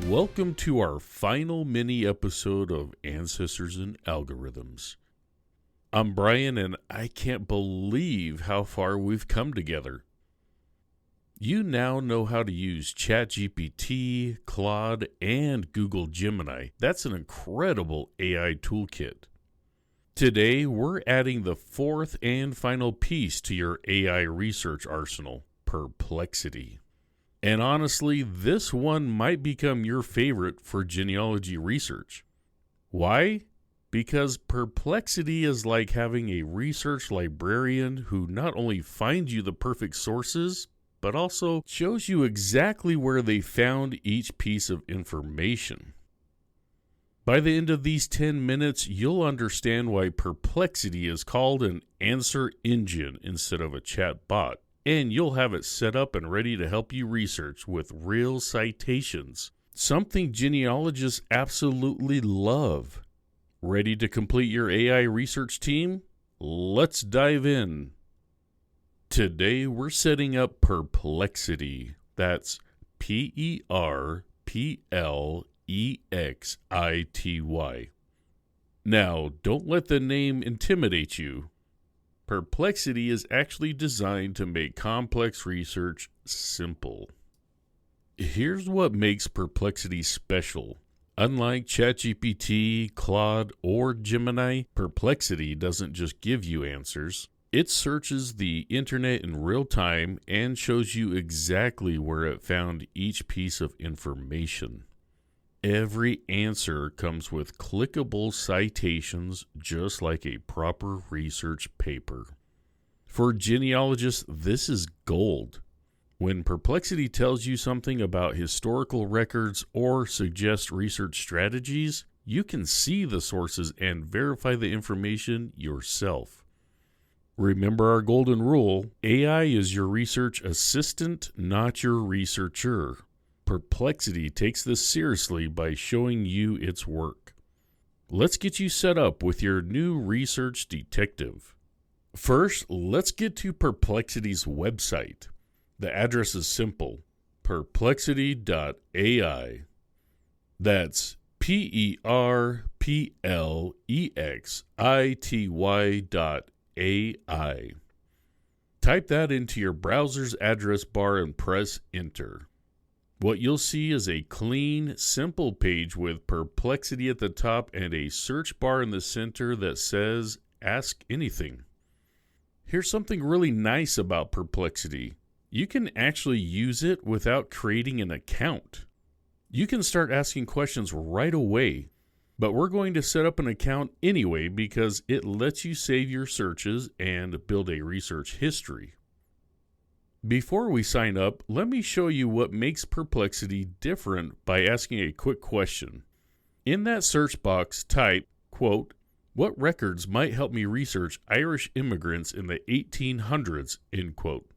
Welcome to our final mini episode of Ancestors and Algorithms. I'm Brian, and I can't believe how far we've come together. You now know how to use ChatGPT, Claude, and Google Gemini. That's an incredible AI toolkit. Today, we're adding the fourth and final piece to your AI research arsenal, Perplexity. And honestly, this one might become your favorite for genealogy research. Why? Because Perplexity is like having a research librarian who not only finds you the perfect sources, but also shows you exactly where they found each piece of information. By the end of these 10 minutes, you'll understand why Perplexity is called an answer engine instead of a chat bot. And you'll have it set up and ready to help you research with real citations, something genealogists absolutely love. Ready to complete your AI research team? Let's dive in. Today we're setting up Perplexity. That's Perplexity. Now, don't let the name intimidate you. Perplexity is actually designed to make complex research simple. Here's what makes Perplexity special. Unlike ChatGPT, Claude, or Gemini, Perplexity doesn't just give you answers. It searches the internet in real time and shows you exactly where it found each piece of information. Every answer comes with clickable citations, just like a proper research paper. For genealogists, this is gold. When Perplexity tells you something about historical records or suggests research strategies, you can see the sources and verify the information yourself. Remember our golden rule: AI is your research assistant, not your researcher. Perplexity takes this seriously by showing you its work. Let's get you set up with your new research detective. First, let's get to Perplexity's website. The address is simple: perplexity.ai. That's perplexity.ai. Type that into your browser's address bar and press enter. What you'll see is a clean, simple page with Perplexity at the top and a search bar in the center that says Ask Anything. Here's something really nice about Perplexity. You can actually use it without creating an account. You can start asking questions right away, but we're going to set up an account anyway because it lets you save your searches and build a research history. Before we sign up, let me show you what makes Perplexity different by asking a quick question. In that search box, type, quote, "What records might help me research Irish immigrants in the 1800s, end quote.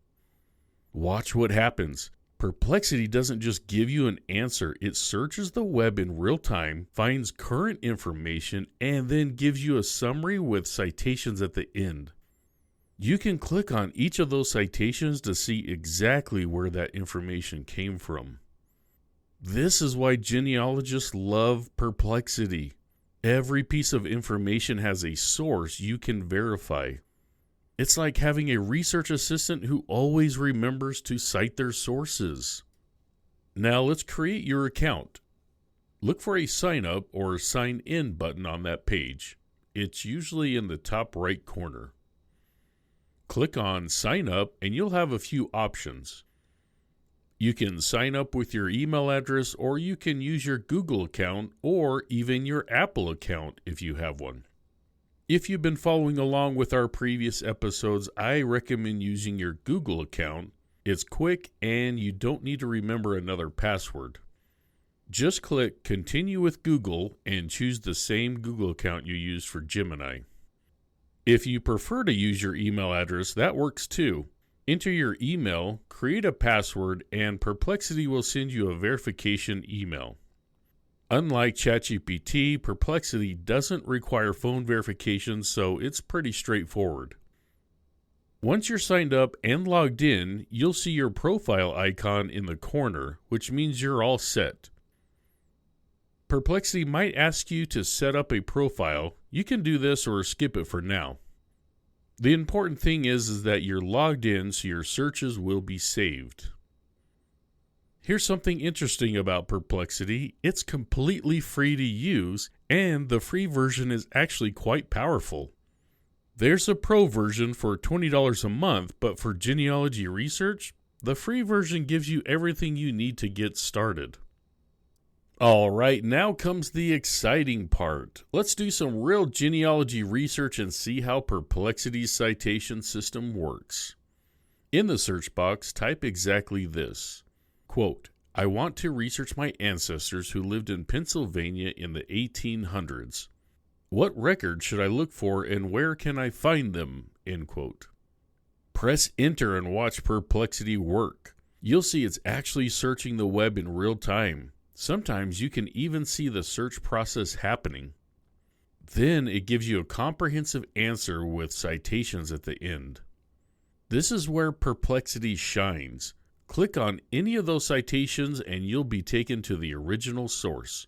Watch what happens. Perplexity doesn't just give you an answer, it searches the web in real time, finds current information, and then gives you a summary with citations at the end. You can click on each of those citations to see exactly where that information came from. This is why genealogists love Perplexity. Every piece of information has a source you can verify. It's like having a research assistant who always remembers to cite their sources. Now let's create your account. Look for a sign up or sign in button on that page. It's usually in the top right corner. Click on Sign Up and you'll have a few options. You can sign up with your email address, or you can use your Google account or even your Apple account if you have one. If you've been following along with our previous episodes, I recommend using your Google account. It's quick and you don't need to remember another password. Just click Continue with Google and choose the same Google account you used for Gemini. If you prefer to use your email address, that works too. Enter your email, create a password, and Perplexity will send you a verification email. Unlike ChatGPT, Perplexity doesn't require phone verification, so it's pretty straightforward. Once you're signed up and logged in, you'll see your profile icon in the corner, which means you're all set. Perplexity might ask you to set up a profile. You can do this or skip it for now. The important thing is that you're logged in, so your searches will be saved. Here's something interesting about Perplexity. It's completely free to use, and the free version is actually quite powerful. There's a pro version for $20 a month, but for genealogy research, the free version gives you everything you need to get started. All right, now comes the exciting part. Let's do some real genealogy research and see how Perplexity's citation system works. In the search box, type exactly this. Quote, I want to research my ancestors who lived in Pennsylvania in the 1800s. What record should I look for and where can I find them? End quote. Press enter and watch Perplexity work. You'll see it's actually searching the web in real time. Sometimes you can even see the search process happening. Then it gives you a comprehensive answer with citations at the end. This is where Perplexity shines. Click on any of those citations and you'll be taken to the original source.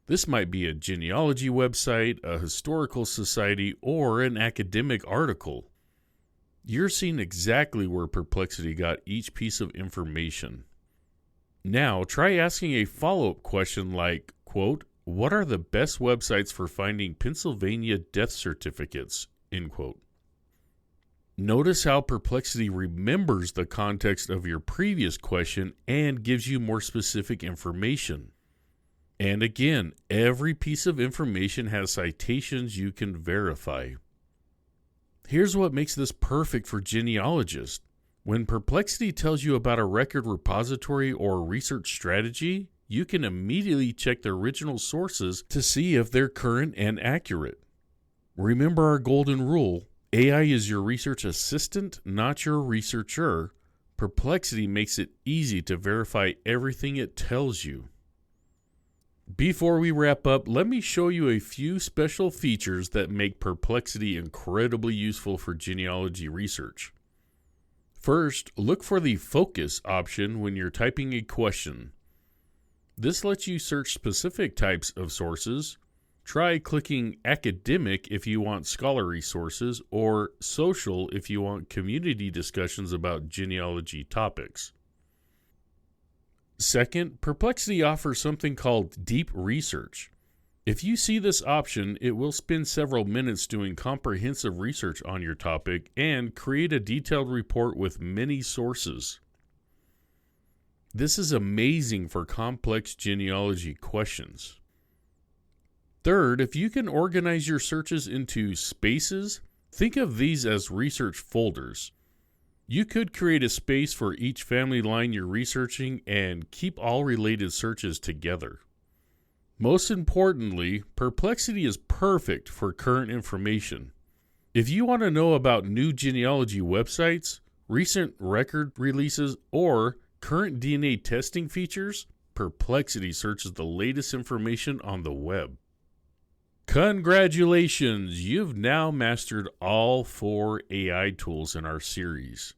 This might be a genealogy website, a historical society, or an academic article. You're seeing exactly where Perplexity got each piece of information. Now, try asking a follow-up question like, quote, what are the best websites for finding Pennsylvania death certificates, end quote. Notice how Perplexity remembers the context of your previous question and gives you more specific information. And again, every piece of information has citations you can verify. Here's what makes this perfect for genealogists. When Perplexity tells you about a record repository or research strategy, you can immediately check the original sources to see if they're current and accurate. Remember our golden rule, AI is your research assistant, not your researcher. Perplexity makes it easy to verify everything it tells you. Before we wrap up, let me show you a few special features that make Perplexity incredibly useful for genealogy research. First, look for the focus option when you're typing a question. This lets you search specific types of sources. Try clicking academic if you want scholarly sources, or social if you want community discussions about genealogy topics. Second, Perplexity offers something called deep research. If you see this option, it will spend several minutes doing comprehensive research on your topic and create a detailed report with many sources. This is amazing for complex genealogy questions. Third, if you can organize your searches into spaces, think of these as research folders. You could create a space for each family line you're researching and keep all related searches together. Most importantly, Perplexity is perfect for current information. If you want to know about new genealogy websites, recent record releases, or current DNA testing features, Perplexity searches the latest information on the web. Congratulations! You've now mastered all 4 AI tools in our series.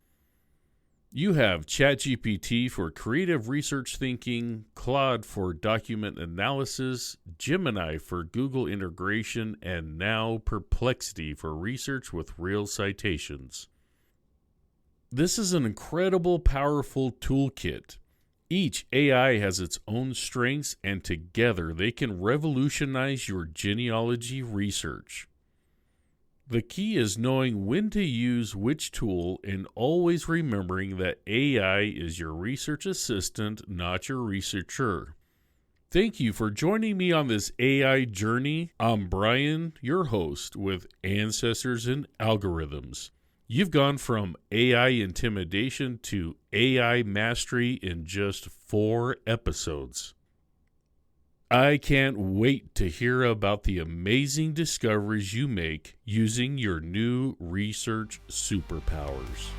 You have ChatGPT for creative research thinking, Claude for document analysis, Gemini for Google integration, and now Perplexity for research with real citations. This is an incredible, powerful toolkit. Each AI has its own strengths, and together they can revolutionize your genealogy research. The key is knowing when to use which tool and always remembering that AI is your research assistant, not your researcher. Thank you for joining me on this AI journey. I'm Brian, your host with Ancestors and Algorithms. You've gone from AI intimidation to AI mastery in just 4 episodes. I can't wait to hear about the amazing discoveries you make using your new research superpowers.